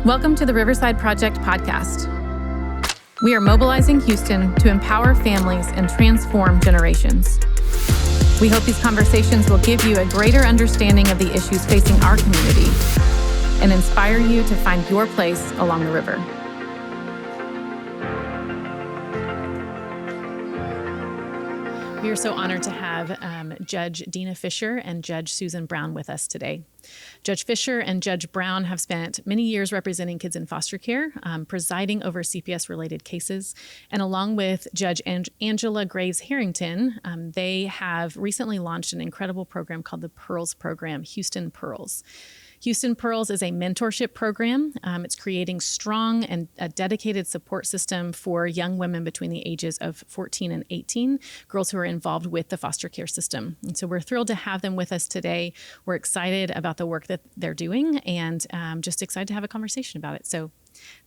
Welcome to the Riverside Project podcast. We are mobilizing Houston to empower families and transform generations. We hope these conversations will give you a greater understanding of the issues facing our community and inspire you to find your place along the river. We are so honored to have Judge Dena Fisher and Judge Susan Brown with us today. Judge Fisher and Judge Brown have spent many years representing kids in foster care, presiding over CPS-related cases, and along with Judge Angela Graves Harrington, they have recently launched an incredible program called the Pearls Program, Houston Pearls. Houston Pearls is a mentorship program. It's creating strong and a dedicated support system for young women between the ages of 14 and 18, girls who are involved with the foster care system. And so we're thrilled to have them with us today. We're excited about the work that they're doing and just excited to have a conversation about it. So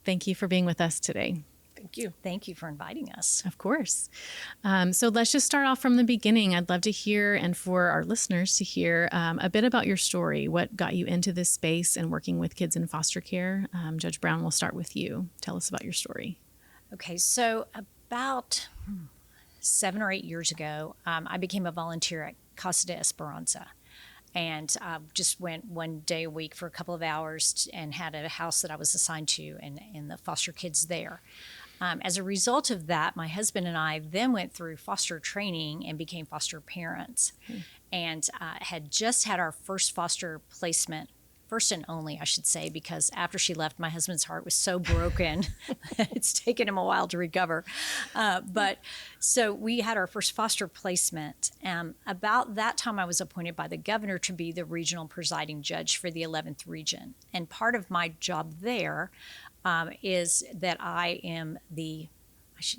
thank you for being with us today. Thank you. Thank you for inviting us. Of course. So let's just start off from the beginning. I'd love to hear, and for our listeners to hear, a bit about your story. What got you into this space and working with kids in foster care? Judge Brown, we'll start with you. Tell us about your story. Okay, so about 7 or 8 years ago, I became a volunteer at Casa de Esperanza. And just went one day a week for a couple of hours and had a house that I was assigned to and the foster kids there. As a result of that, my husband and I then went through foster training and became foster parents and had just had our first foster placement, first and only, I should say, because after she left, my husband's heart was so broken that it's taken him a while to recover. But so we had our first foster placement. About that time, I was appointed by the governor to be the regional presiding judge for the 11th region. And part of my job there is that I am I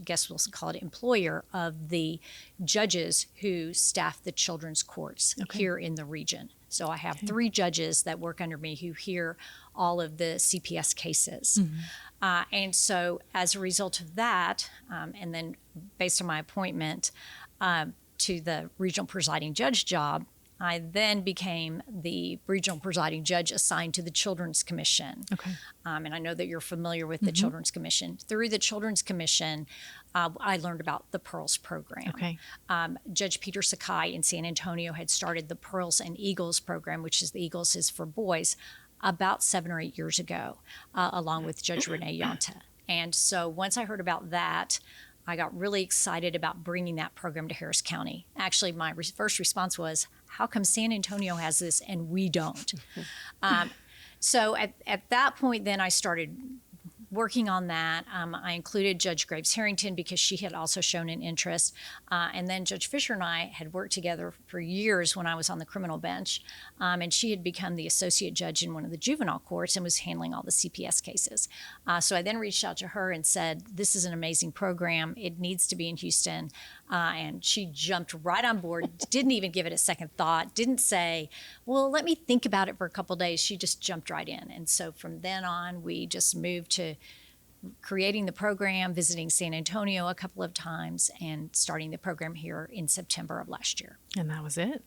guess we'll call it employer of the judges who staff the children's courts here in the region. So I have 3 judges that work under me who hear all of the CPS cases. Mm-hmm. And so as a result of that, and then based on my appointment to the regional presiding judge job, I then became the regional presiding judge assigned to the Children's Commission. Okay. And I know that you're familiar with the Children's Commission. Through the Children's Commission, I learned about the Pearls program. Okay. Judge Peter Sakai in San Antonio had started the Pearls and Eagles program, which is the Eagles is for boys, about 7 or 8 years ago, along with Judge Renee Yonta. And so once I heard about that, I got really excited about bringing that program to Harris County. Actually, my first response was, how come San Antonio has this and we don't? So at that point, then I started working on that. I included Judge Graves Harrington because she had also shown an interest. And then Judge Fisher and I had worked together for years when I was on the criminal bench. And she had become the associate judge in one of the juvenile courts and was handling all the CPS cases. So I then reached out to her and said, this is an amazing program. It needs to be in Houston. And she jumped right on board, didn't even give it a second thought, didn't say, well, let me think about it for a couple of days. She just jumped right in. And so from then on, we just moved to creating the program, visiting San Antonio a couple of times, and starting the program here in September of last year. And that was it.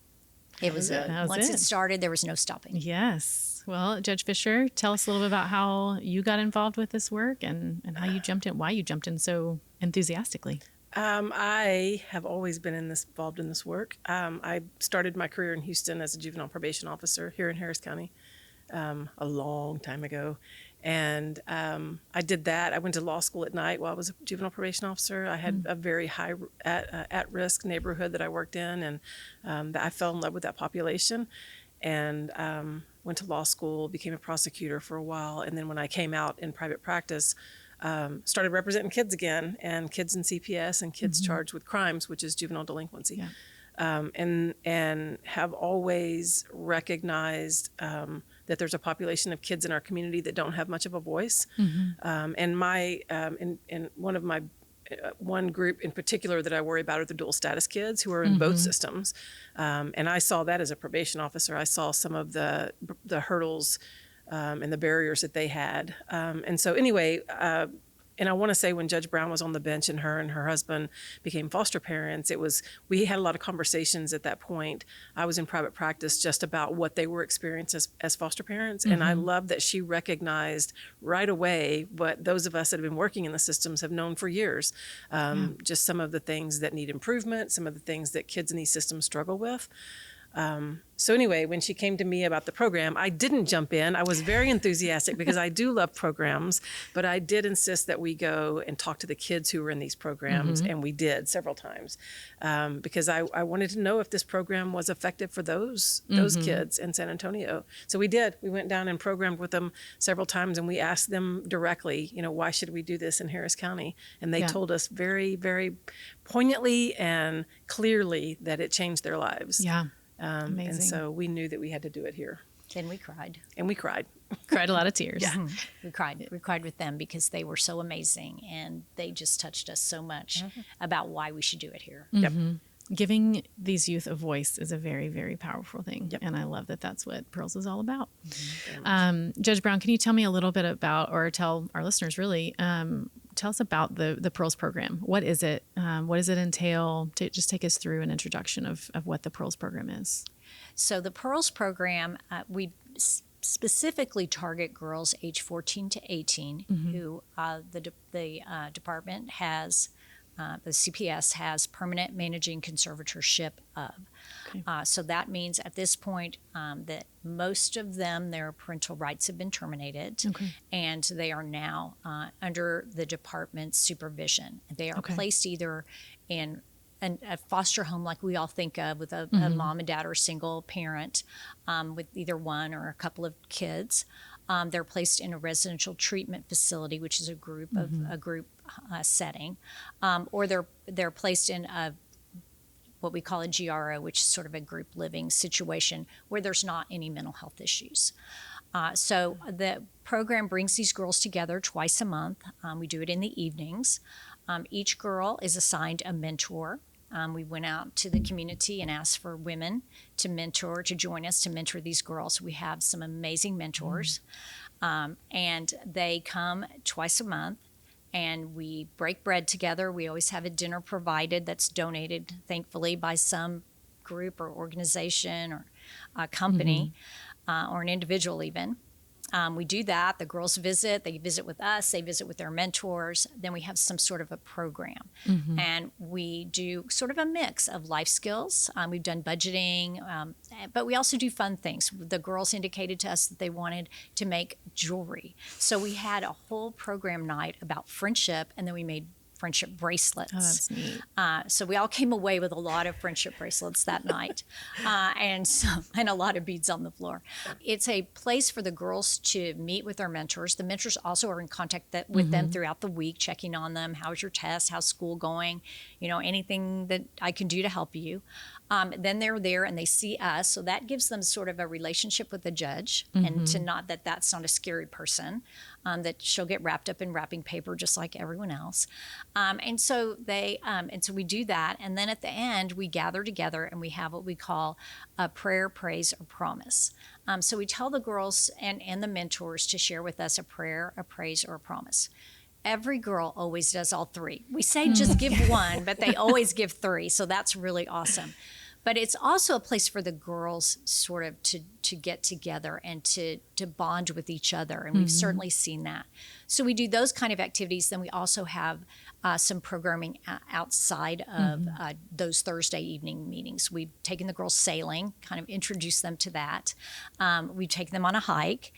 It was it. Once it started, there was no stopping. Yes. Well, Judge Fisher, tell us a little bit about how you got involved with this work and how you jumped in, why you jumped in so enthusiastically. I have always been involved in this work. I started my career in Houston as a juvenile probation officer here in Harris County a long time ago. And I did that. I went to law school at night while I was a juvenile probation officer. I had a very high at-risk neighborhood that I worked in, and that I fell in love with that population. And went to law school, became a prosecutor for a while. And then when I came out in private practice, started representing kids again, and kids in CPS and kids charged with crimes, which is juvenile delinquency. Yeah. And have always recognized that there's a population of kids in our community that don't have much of a voice. And my in one of my one group in particular that I worry about are the dual status kids who are in both systems. And I saw that as a probation officer. I saw some of the hurdles and the barriers that they had. And so anyway, And I want to say when Judge Brown was on the bench and her husband became foster parents, we had a lot of conversations at that point. I was in private practice just about what they were experiencing as foster parents. And I love that she recognized right away what those of us that have been working in the systems have known for years. Just some of the things that need improvement, some of the things that kids in these systems struggle with. So anyway, when she came to me about the program, I didn't jump in. I was very enthusiastic because I do love programs, but I did insist that we go and talk to the kids who were in these programs, and we did several times because I wanted to know if this program was effective for those kids in San Antonio. So we did. We went down and programmed with them several times, and we asked them directly, why should we do this in Harris County? And they told us very, very poignantly and clearly that it changed their lives. Yeah. Amazing. And so we knew that we had to do it here. Then we cried. And we cried. Cried a lot of tears. Yeah. We cried. We cried with them because they were so amazing and they just touched us so much about why we should do it here. Yep. Giving these youth a voice is a very, very powerful thing. Yep. And I love that that's what Pearls is all about. Judge Brown, can you tell me a little bit about, or tell our listeners really, tell us about the Pearls program. What is it? What does it entail? Just take us through an introduction of what the Pearls program is. So the Pearls program, we specifically target girls age 14 to 18 who the department has, the CPS has permanent managing conservatorship of. Okay. So that means at this point that most of them, their parental rights have been terminated, and they are now under the department's supervision. They are placed either in a foster home like we all think of with a mom and dad or a single parent with either one or a couple of kids. They're placed in a residential treatment facility, which is a group setting, or they're placed in what we call a GRO, which is sort of a group living situation where there's not any mental health issues. So the program brings these girls together twice a month. We do it in the evenings. Each girl is assigned a mentor. We went out to the community and asked for women to join us to mentor these girls. We have some amazing mentors, and they come twice a month, and we break bread together. We always have a dinner provided that's donated, thankfully, by some group or organization or a company or an individual even. We do that. The girls visit. They visit with us. They visit with their mentors. Then we have some sort of a program. And we do sort of a mix of life skills. We've done budgeting, but we also do fun things. The girls indicated to us that they wanted to make jewelry. So we had a whole program night about friendship, and then we made friendship bracelets. Oh, that's neat. So we all came away with a lot of friendship bracelets that night, and a lot of beads on the floor. It's a place for the girls to meet with their mentors. The mentors also are in contact with them throughout the week, checking on them. How's your test? How's school going? Anything that I can do to help you. Then they're there and they see us, so that gives them sort of a relationship with the judge, and to not that's not a scary person, that she'll get wrapped up in wrapping paper just like everyone else. And so we do that, and then at the end we gather together and we have what we call a prayer, praise, or promise. So we tell the girls and the mentors to share with us a prayer, a praise, or a promise. Every girl always does all three. We say just give one, but they always give three, so that's really awesome. But it's also a place for the girls sort of to get together and to bond with each other, and we've certainly seen that. So we do those kind of activities. Then we also have some programming outside of those Thursday evening meetings. We've taken the girls sailing, kind of introduced them to that. We've taken them on a hike.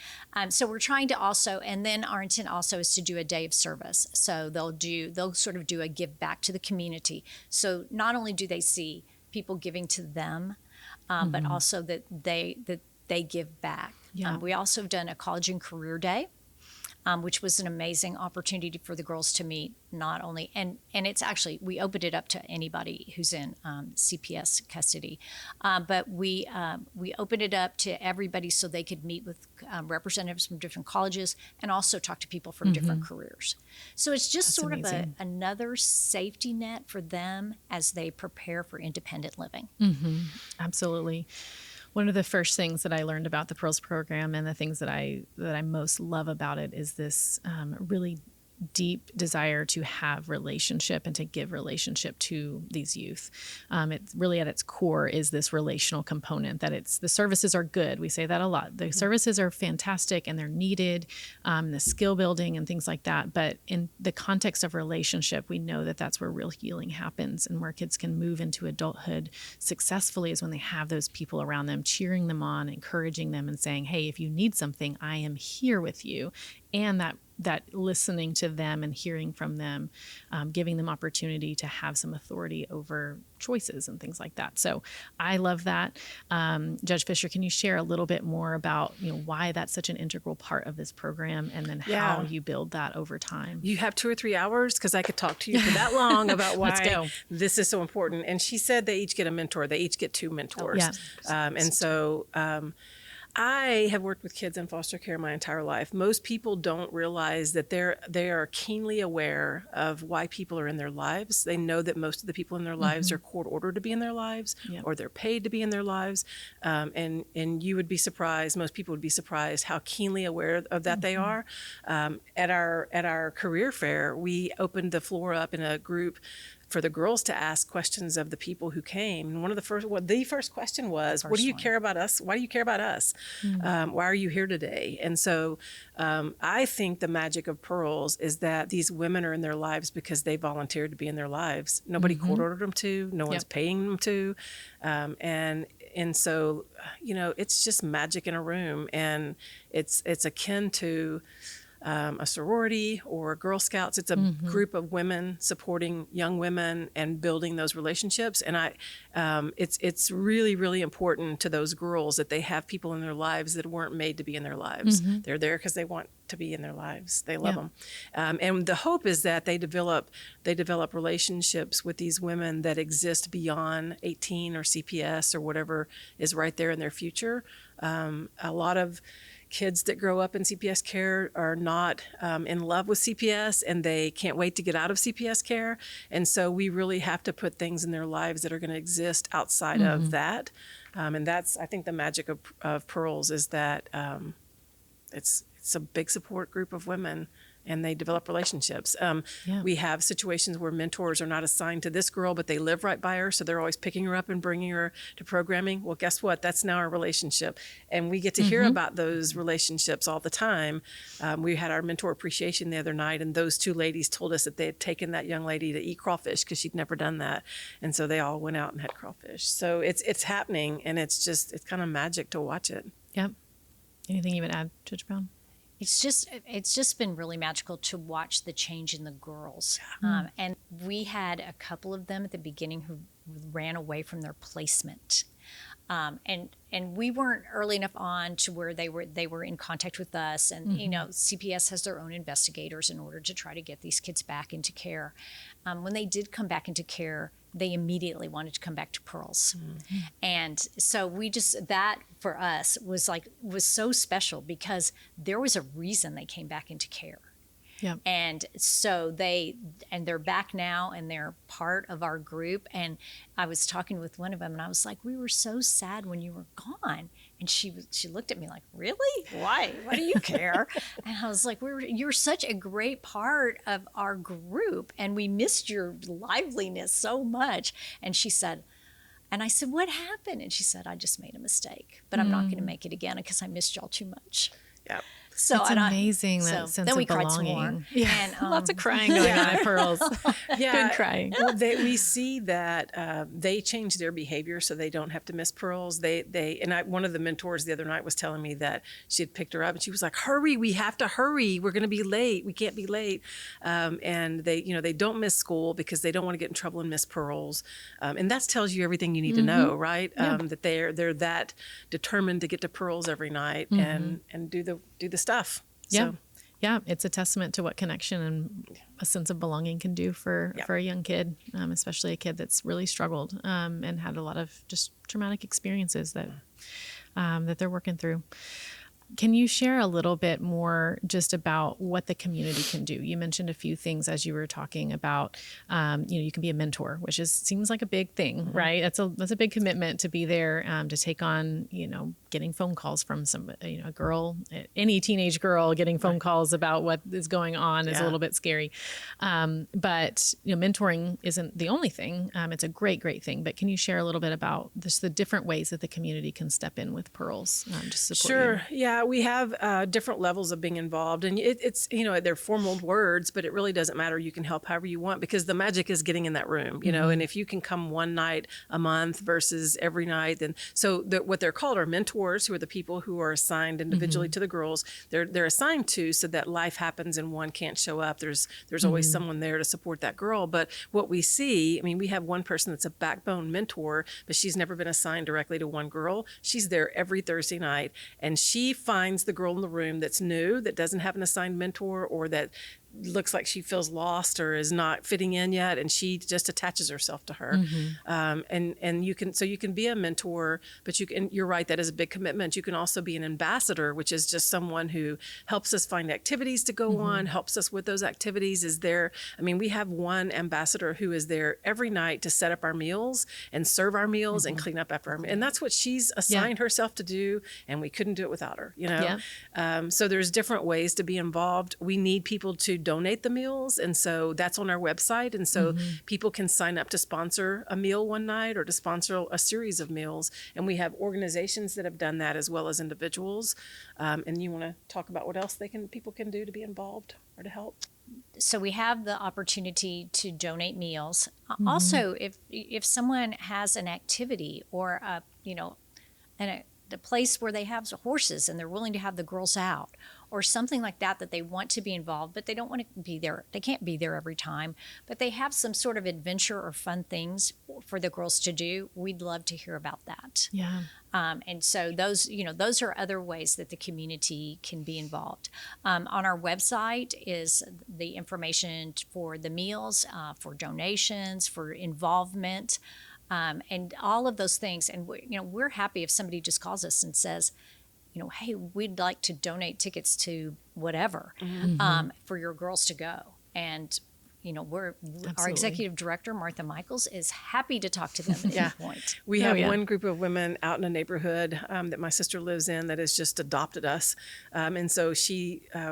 So we're trying to also, and then our intent also is to do a day of service. So they'll sort of do a give back to the community. So not only do they see people giving to them, but also that they give back. Yeah. We also have done a college and career day, which was an amazing opportunity for the girls to meet not only, and it's actually, we opened it up to anybody who's in CPS custody, but we opened it up to everybody so they could meet with representatives from different colleges and also talk to people from different careers. So it's just That's sort amazing. of another safety net for them as they prepare for independent living. Absolutely. One of the first things that I learned about the Pearls program, and the things that I most love about it, is this really deep desire to have relationship and to give relationship to these youth. It's really at its core is this relational component that the services are good. We say that a lot. The services are fantastic and they're needed, the skill building and things like that. But in the context of relationship, we know that that's where real healing happens and where kids can move into adulthood successfully is when they have those people around them, cheering them on, encouraging them and saying, hey, if you need something, I am here with you. And that listening to them and hearing from them, giving them opportunity to have some authority over choices and things like that. So I love that. Judge Fisher, can you share a little bit more about why that's such an integral part of this program and then how you build that over time? You have 2 or 3 hours because I could talk to you for that long about Let's why go. this is so important. And she said they each get a mentor. They each get 2 mentors. And so I have worked with kids in foster care my entire life. Most people don't realize that they are keenly aware of why people are in their lives. They know that most of the people in their lives are court ordered to be in their lives or they're paid to be in their lives. And you would be surprised, most people would be surprised how keenly aware of that they are. At our career fair, we opened the floor up in a group for the girls to ask questions of the people who came. And the first question was, what do you care about us? Why do you care about us? Why are you here today? And so I think the magic of Pearls is that these women are in their lives because they volunteered to be in their lives. Nobody court ordered them to, no one's paying them to. And so, it's just magic in a room, and it's akin to a sorority or Girl Scouts. It's a group of women supporting young women and building those relationships. And it's really, really important to those girls that they have people in their lives that weren't made to be in their lives. They're there because they want to be in their lives. They love them. And the hope is that they develop relationships with these women that exist beyond 18 or CPS or whatever is right there in their future. A lot of kids that grow up in CPS care are not in love with CPS, and they can't wait to get out of CPS care. And so we really have to put things in their lives that are going to exist outside of that. And that's, I think, the magic of Pearls is that it's a big support group of women, and they develop relationships. We have situations where mentors are not assigned to this girl, but they live right by her, so they're always picking her up and bringing her to programming. Well, guess what? That's now our relationship. And we get to hear about those relationships all the time. We had our mentor appreciation the other night, and those 2 ladies told us that they had taken that young lady to eat crawfish because she'd never done that. And so they all went out and had crawfish. So it's happening, and it's kind of magic to watch it. Yep. Anything you would add, Judge Brown? It's just been really magical to watch the change in the girls. And we had a couple of them at the beginning who ran away from their placement. And we weren't early enough on to where they were in contact with us. And, CPS has their own investigators in order to try to get these kids back into care. When they did come back into care, they immediately wanted to come back to Pearls. And so that for us was so special because there was a reason they came back into care. Yeah. And so they're back now, and they're part of our group. And I was talking with one of them, and I was like, we were so sad when you were gone. And she looked at me like, really? Why? Why do you care? And I was like, you're such a great part of our group, and we missed your liveliness so much. And she said, and I said, what happened? And she said, I just made a mistake, but I'm not going to make it again because I missed y'all too much. Yeah. So it's amazing, that sense then we of belonging. cried some more. Yeah, and, lots of crying going on at Pearls. Good crying. Well, we see that they change their behavior so they don't have to miss Pearls. One of the mentors the other night was telling me that she had picked her up and she was like, "Hurry, we have to hurry. We're going to be late. We can't be late." And they don't miss school because they don't want to get in trouble and miss Pearls. And that tells you everything you need to know, right? That they're that determined to get to Pearls every night and do the stuff. Yeah. So. Yeah. It's a testament to what connection and a sense of belonging can do for a young kid, especially a kid that's really struggled and had a lot of just traumatic experiences that they're working through. Can you share a little bit more just about what the community can do? You mentioned a few things as you were talking about, you can be a mentor, which seems like a big thing, right? That's a big commitment to be there, to take on, getting phone calls from a girl, any teenage girl getting phone calls about what is going on is a little bit scary. But mentoring isn't the only thing. It's a great, great thing. But can you share a little bit about the different ways that the community can step in with Pearls to support you? Sure. Yeah, we have different levels of being involved, and it's they're formal words, but it really doesn't matter. You can help however you want, because the magic is getting in that room, And if you can come one night a month versus every night, then what they're called are mentors, who are the people who are assigned individually to the girls. They're assigned to, so that life happens and one can't show up. There's always someone there to support that girl. But what we see, we have one person that's a backbone mentor, but she's never been assigned directly to one girl. She's there every Thursday night, and she finds the girl in the room that's new, that doesn't have an assigned mentor, or that looks like she feels lost or is not fitting in yet, and she just attaches herself to her. And you can be a mentor, but you're right, that is a big commitment. You can also be an ambassador, which is just someone who helps us find activities to go on, helps us with those activities. We have one ambassador who is there every night to set up our meals and serve our meals and clean up after our meals. And that's what she's assigned herself to do, and we couldn't do it without her, So there's different ways to be involved. We need people to donate the meals, and so that's on our website, and so people can sign up to sponsor a meal one night or to sponsor a series of meals, and we have organizations that have done that as well as individuals. And you want to talk about what else people can do to be involved or to help? So we have the opportunity to donate meals. Also, if someone has an activity or the place where they have horses and they're willing to have the girls out, or something like that they want to be involved, but they don't want to be there. They can't be there every time, but they have some sort of adventure or fun things for the girls to do. We'd love to hear about that. Yeah. And so those are other ways that the community can be involved. On our website is the information for the meals, for donations, for involvement, and all of those things. And we're happy if somebody just calls us and says, hey, we'd like to donate tickets to whatever for your girls to go. And our executive director, Martha Michaels, is happy to talk to them at any point. We have one group of women out in a neighborhood that my sister lives in that has just adopted us. And so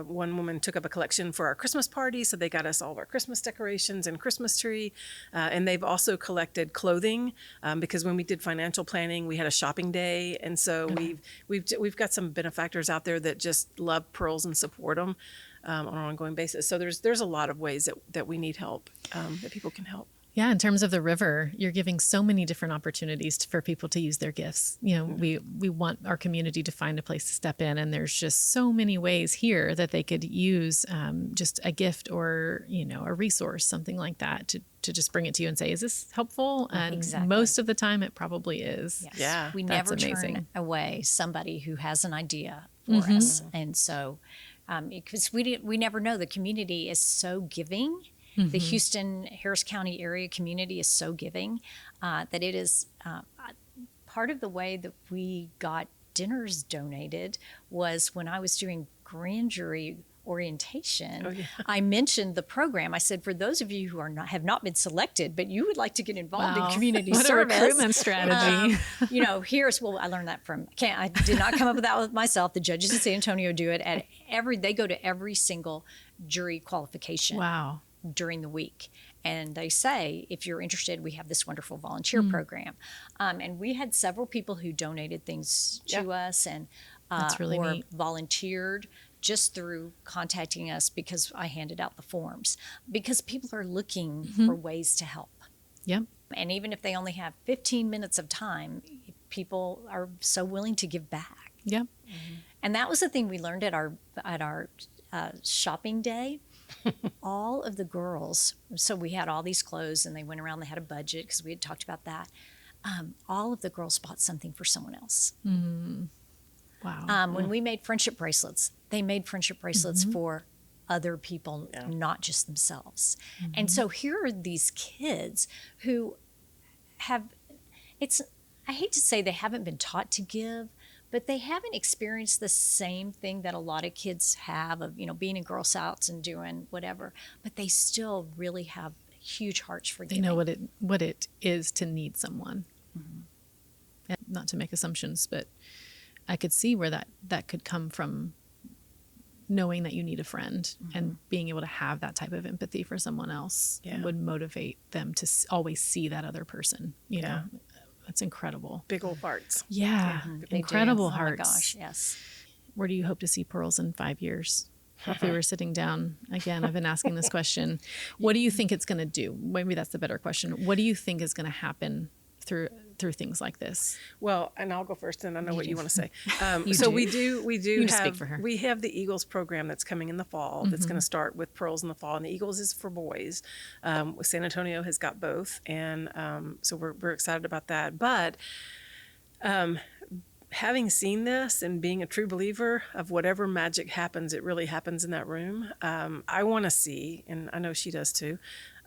one woman took up a collection for our Christmas party. So they got us all of our Christmas decorations and Christmas tree. And they've also collected clothing because when we did financial planning, we had a shopping day. And so we've got some benefactors out there that just love Pearls and support them on an ongoing basis. So there's a lot of ways that we need help, that people can help. Yeah, in terms of the river, you're giving so many different opportunities for people to use their gifts. We want our community to find a place to step in, and there's just so many ways here that they could use just a gift or a resource, something like that, to just bring it to you and say, is this helpful? And most of the time it probably is. Yes. Yeah. We never turn away somebody who has an idea for us. And so because we never know, the community is so giving. The Houston, Harris County area community is so giving that it is part of the way that we got dinners donated was when I was doing grand jury orientation. I mentioned the program. I said, for those of you who have not been selected, but you would like to get involved in community what service. A recruitment strategy. I learned that from, I did not come up with that with myself. The judges in San Antonio do it they go to every single jury qualification. Wow. During the week. And they say, if you're interested, we have this wonderful volunteer program. And we had several people who donated things to us and That's really or neat. volunteered just through contacting us because I handed out the forms. Because people are looking for ways to help. Yep. And even if they only have 15 minutes of time, people are so willing to give back. Yep. And that was the thing we learned at our shopping day. All of the girls, so we had all these clothes and they went around, they had a budget because we had talked about that. All of the girls bought something for someone else. Wow. When we made friendship bracelets, they made friendship bracelets for other people, not just themselves. And so here are these kids who I hate to say they haven't been taught to give, but they haven't experienced the same thing that a lot of kids have of, being in Girl Scouts and doing whatever, but they still really have huge hearts for They giving. know what it is to need someone. And not to make assumptions, but I could see where that could come from, knowing that you need a friend and being able to have that type of empathy for someone else would motivate them to always see that other person. You know, that's incredible. Big old hearts. Yeah, They incredible do. hearts. Oh my gosh, yes. Where do you hope to see Pearls in 5 years? If we were sitting down again, I've been asking this question. What do you think it's going to do? Maybe that's the better question. What do you think is going to happen through things like this? Well, and I'll go first, and I know what you want to say. You So do. we do just speak have for her. we have the Eagles program that's coming in the fall. That's going to start with Pearls in the fall, and the Eagles is for boys. San Antonio has got both, and so we're excited about that. But having seen this and being a true believer of whatever magic happens, it really happens in that room. I want to see, and I know she does too,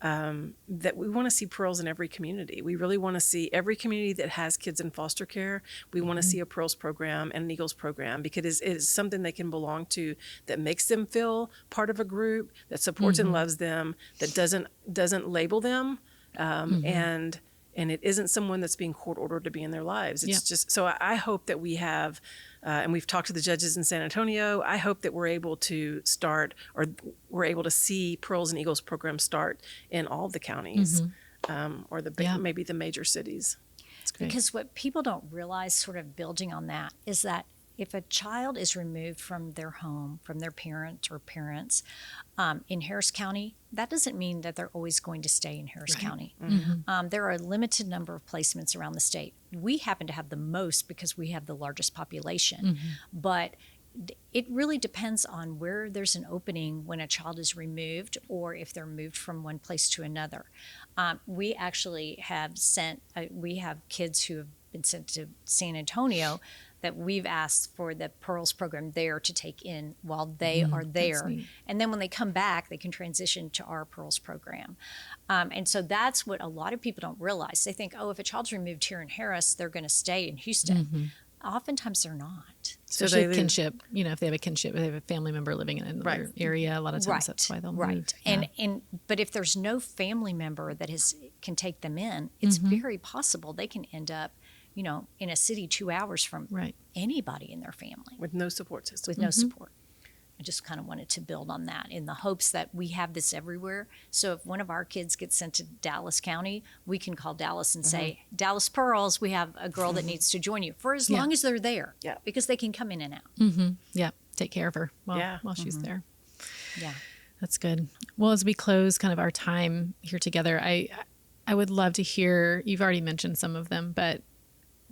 that we want to see Pearls in every community. We really want to see every community that has kids in foster care. We want to see a Pearls program and an Eagles program, because it is something they can belong to, that makes them feel part of a group, that supports and loves them, that doesn't label them, and it isn't someone that's being court ordered to be in their lives. It's just, so I hope that we have, and we've talked to the judges in San Antonio, I hope that we're able to start, or we're able to see Pearls and Eagles programs start in all the counties, or maybe the major cities. That's great. Because what people don't realize, sort of building on that, is that if a child is removed from their home, from their parent or parents, in Harris County, that doesn't mean that they're always going to stay in Harris County. There are a limited number of placements around the state. We happen to have the most because we have the largest population, but it really depends on where there's an opening when a child is removed, or if they're moved from one place to another. We actually have we have kids who have been sent to San Antonio that we've asked for the Pearls program there to take in while they are there. And then when they come back, they can transition to our Pearls program. And so that's what a lot of people don't realize. They think, if a child's removed here in Harris, they're going to stay in Houston. Oftentimes they're not. Especially if kinship, if they have a kinship, if they have a family member living in another area, a lot of times that's why they'll move. But if there's no family member that can take them in, it's very possible they can end up, in a city 2 hours from anybody in their family. With no support system. With no support. I just kind of wanted to build on that in the hopes that we have this everywhere. So if one of our kids gets sent to Dallas County, we can call Dallas and say, Dallas Pearls, we have a girl that needs to join you, for as long as they're there. Yeah. Because they can come in and out. Yeah. Take care of her while she's there. Yeah. That's good. Well, as we close kind of our time here together, I would love to hear, you've already mentioned some of them, but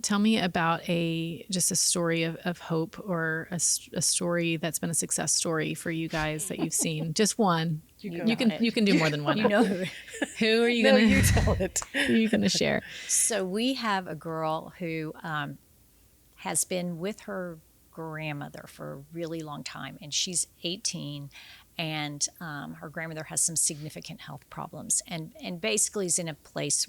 tell me about just a story of hope, or a story that's been a success story for you guys that you've seen. Just one. You can do more than one. Who are you gonna? You tell it. Who are you gonna share? So we have a girl who has been with her grandmother for a really long time, and she's 18. And her grandmother has some significant health problems, and basically was in a place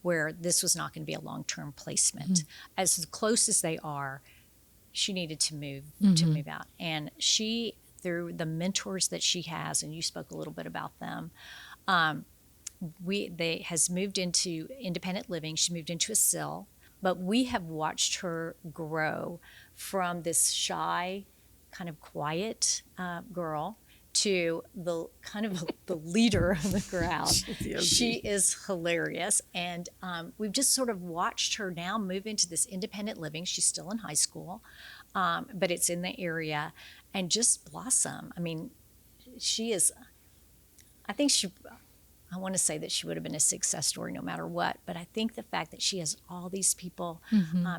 where this was not going to be a long-term placement. As close as they are, she needed to move out. And she, through the mentors that she has, and you spoke a little bit about them, has moved into independent living. She moved into a cell, but we have watched her grow from this shy, kind of quiet girl to the kind of the leader of the crowd. She is hilarious. And we've just sort of watched her now move into this independent living. She's still in high school, but it's in the area, and just blossom. I mean, I want to say that she would have been a success story no matter what, but I think the fact that she has all these people,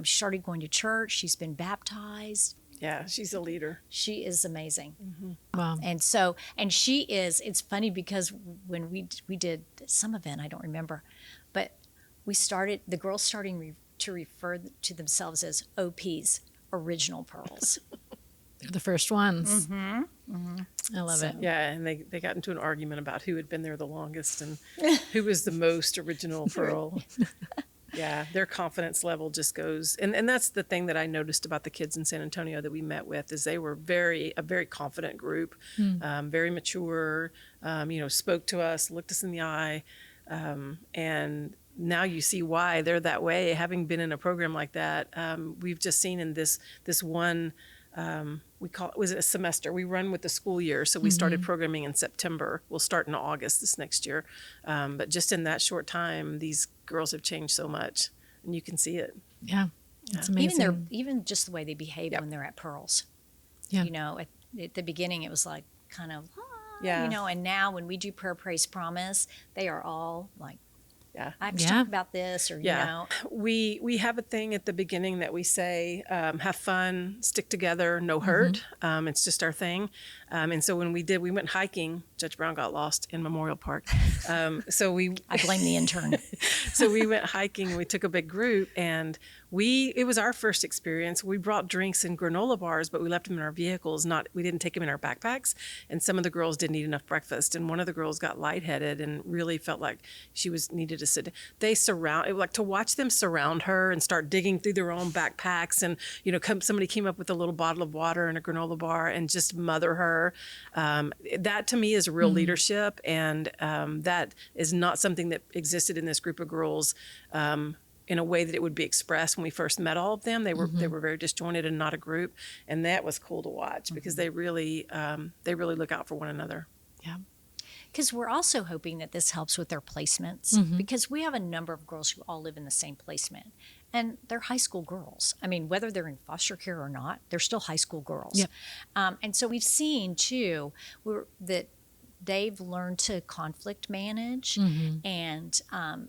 she started going to church, she's been baptized. Yeah, she's a leader. She is amazing. Wow. And she is, it's funny because when we did some event, I don't remember, but the girls starting to refer to themselves as OPs, Original Pearls. They're the first ones. I love it. Yeah, and they got into an argument about who had been there the longest and who was the most original Pearl. Yeah, their confidence level just goes, and that's the thing that I noticed about the kids in San Antonio that we met with, is they were a very confident group, very mature, spoke to us, looked us in the eye, and now you see why they're that way. Having been in a program like that, we've just seen in this one. Was it a semester? We run with the school year, so we started programming in September. We'll start in August this next year, but just in that short time, these girls have changed so much, and you can see it. Yeah, it's amazing. Even just the way they behave when they're at Pearls. Yeah. At the beginning, it was like kind of, Yeah. and now when we do prayer, praise, promise, they are all like, Yeah. I have to talk about this, or, We have a thing at the beginning that we say, have fun, stick together, no hurt. It's just our thing. And so when we went hiking. Judge Brown got lost in Memorial Park. I blame the intern. So we went hiking and we took a big group, and it was our first experience. We brought drinks and granola bars, but we left them in our vehicles. We didn't take them in our backpacks. And some of the girls didn't eat enough breakfast. And one of the girls got lightheaded and really felt like she needed to sit. To watch them surround her and start digging through their own backpacks. And, somebody came up with a little bottle of water and a granola bar and just mother her. That to me is real leadership. And that is not something that existed in this group of girls in a way that it would be expressed when we first met all of them. They were very disjointed and not a group, and that was cool to watch because they really look out for one another. Yeah. Because we're also hoping that this helps with their placements, because we have a number of girls who all live in the same placement, and they're high school girls. I mean, whether they're in foster care or not, they're still high school girls. Yep. And so we've seen too that they've learned to conflict manage, and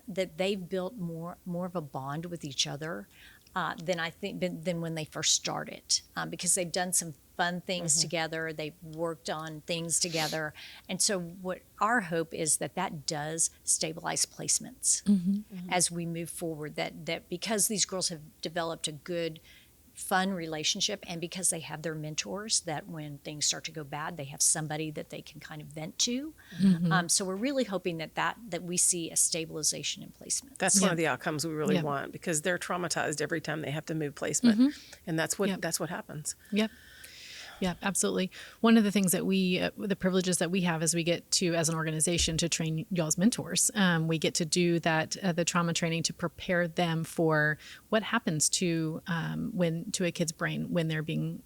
that they've built more of a bond with each other than when they first started, because they've done some fun things together. They've worked on things together. And so what our hope is that does stabilize placements as we move forward, that because these girls have developed a good, fun relationship, and because they have their mentors, that when things start to go bad, they have somebody that they can kind of vent to. So we're really hoping that we see a stabilization in placement. That's one of the outcomes we really want, because they're traumatized every time they have to move placement, and that's what happens. Yep. Yeah, absolutely. One of the things that the privileges that we have is we get to, as an organization, to train y'all as mentors. We get to do that, the trauma training, to prepare them for what happens to a kid's brain when they're being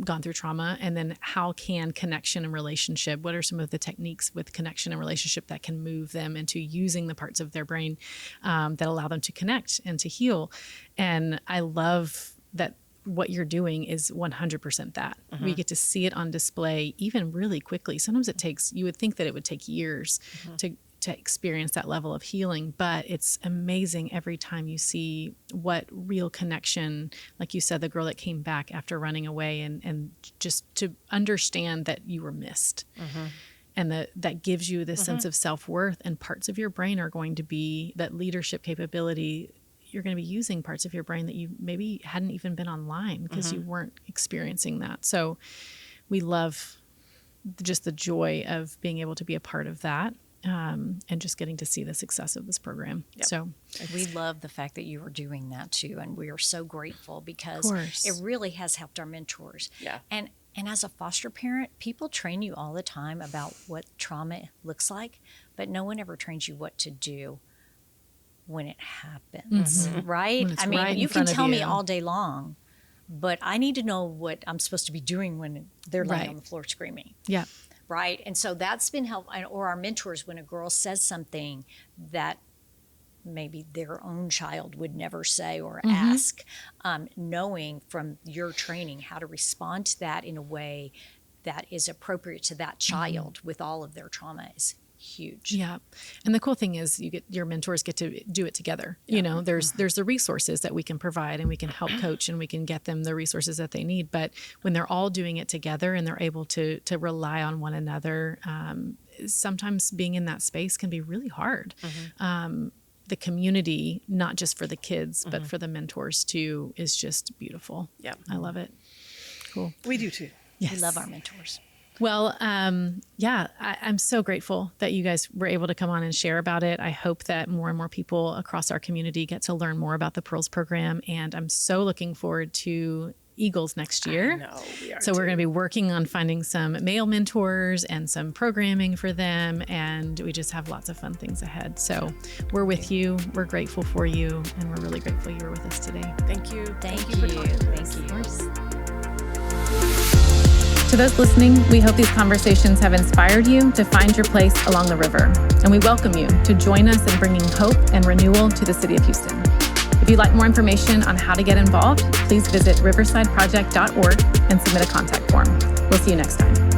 gone through trauma, and then how can connection and relationship, what are some of the techniques with connection and relationship that can move them into using the parts of their brain that allow them to connect and to heal. And I love that what you're doing is 100% that. We get to see it on display even really quickly. Sometimes you would think that it would take years to experience that level of healing, but it's amazing every time you see what real connection, like you said, the girl that came back after running away, and just to understand that you were missed. And that gives you this sense of self-worth, and parts of your brain are going to be that leadership capability. You're going to be using parts of your brain that you maybe hadn't even been online because you weren't experiencing that. So we love just the joy of being able to be a part of that, and just getting to see the success of this program. Yep. So we love the fact that you are doing that too, and we are so grateful, because it really has helped our mentors. Yeah. And as a foster parent, people train you all the time about what trauma looks like, but no one ever trains you what to do when it happens, right? I mean, you can tell me all day long, but I need to know what I'm supposed to be doing when they're laying on the floor screaming. Yeah. Right. And so that's been helpful. Or our mentors, when a girl says something that maybe their own child would never say or ask, knowing from your training how to respond to that in a way that is appropriate to that child with all of their trauma is huge. Yeah. And the cool thing is your mentors get to do it together. There's the resources that we can provide, and we can help coach, and we can get them the resources that they need. But when they're all doing it together and they're able to rely on one another, sometimes being in that space can be really hard. The community, not just for the kids, but for the mentors too, is just beautiful. Yeah. I love it. Cool. We do too. Yes. We love our mentors. Well, yeah, I'm so grateful that you guys were able to come on and share about it. I hope that more and more people across our community get to learn more about the Pearls program. And I'm so looking forward to Eagles next year. I know, we are So we're too. going to be working on finding some male mentors and some programming for them. And we just have lots of fun things ahead. So we're with you. We're grateful for you. And we're really grateful you were with us today. Thank you. Thank for you. talking to us. Thank you. To those listening, we hope these conversations have inspired you to find your place along the river. And we welcome you to join us in bringing hope and renewal to the city of Houston. If you'd like more information on how to get involved, please visit riversideproject.org and submit a contact form. We'll see you next time.